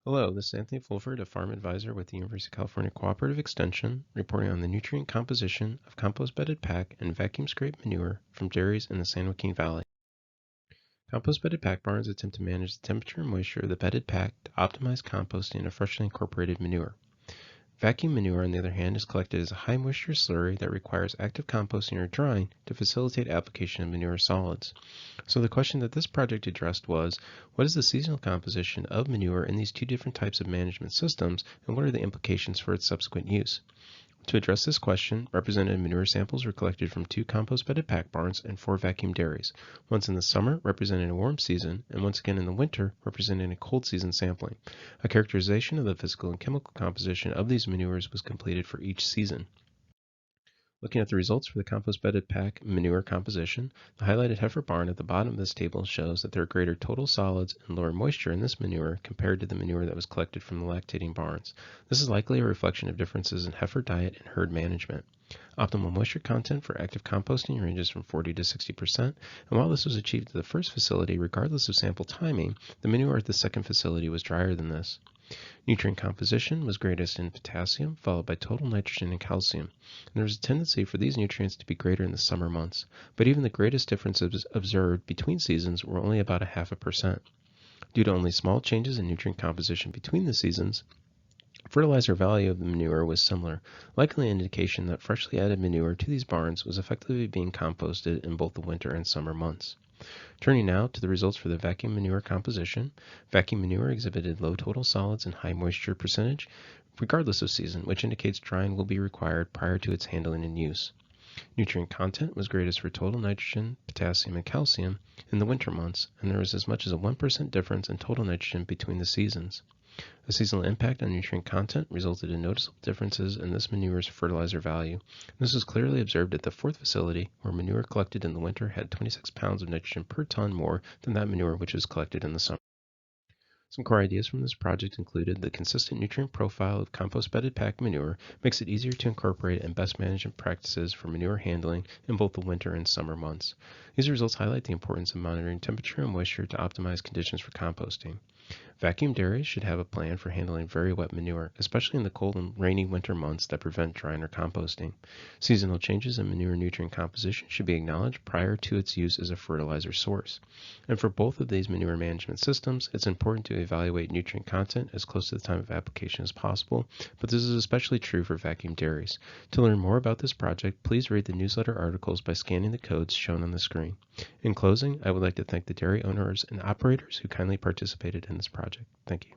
Hello, this is Anthony Fulford, a farm advisor with the University of California Cooperative Extension, reporting on the nutrient composition of compost bedded pack and vacuum scraped manure from dairies in the San Joaquin Valley. Compost bedded pack barns attempt to manage the temperature and moisture of the bedded pack to optimize composting of freshly incorporated manure. Vacuum manure, on the other hand, is collected as a high moisture slurry that requires active composting or drying to facilitate application of manure solids. So the question that this project addressed was, what is the seasonal composition of manure in these two different types of management systems, and what are the implications for its subsequent use? To address this question, representative manure samples were collected from 2 compost-bedded pack barns and 4 vacuum dairies, once in the summer representing a warm season, and once again in the winter representing a cold season sampling. A characterization of the physical and chemical composition of these manures was completed for each season. Looking at the results for the compost-bedded pack manure composition, the highlighted heifer barn at the bottom of this table shows that there are greater total solids and lower moisture in this manure compared to the manure that was collected from the lactating barns. This is likely a reflection of differences in heifer diet and herd management. Optimal moisture content for active composting ranges from 40 to 60%, and while this was achieved at the first facility regardless of sample timing, the manure at the second facility was drier than this. Nutrient composition was greatest in potassium, followed by total nitrogen and calcium. And there was a tendency for these nutrients to be greater in the summer months, but even the greatest differences observed between seasons were only about 0.5%. Due to only small changes in nutrient composition between the seasons, fertilizer value of the manure was similar, likely an indication that freshly added manure to these barns was effectively being composted in both the winter and summer months. Turning now to the results for the vacuum manure composition, vacuum manure exhibited low total solids and high moisture percentage, regardless of season, which indicates drying will be required prior to its handling and use. Nutrient content was greatest for total nitrogen, potassium, and calcium in the winter months, and there was as much as a 1% difference in total nitrogen between the seasons. A seasonal impact on nutrient content resulted in noticeable differences in this manure's fertilizer value. This was clearly observed at the fourth facility, where manure collected in the winter had 26 pounds of nitrogen per ton more than that manure which was collected in the summer. Some core ideas from this project included the consistent nutrient profile of compost-bedded pack manure makes it easier to incorporate in best management practices for manure handling in both the winter and summer months. These results highlight the importance of monitoring temperature and moisture to optimize conditions for composting. Vacuum dairies should have a plan for handling very wet manure, especially in the cold and rainy winter months that prevent drying or composting. Seasonal changes in manure nutrient composition should be acknowledged prior to its use as a fertilizer source. And for both of these manure management systems, it's important to evaluate nutrient content as close to the time of application as possible, but this is especially true for vacuum dairies. To learn more about this project, please read the newsletter articles by scanning the codes shown on the screen. In closing, I would like to thank the dairy owners and operators who kindly participated in this project. Thank you.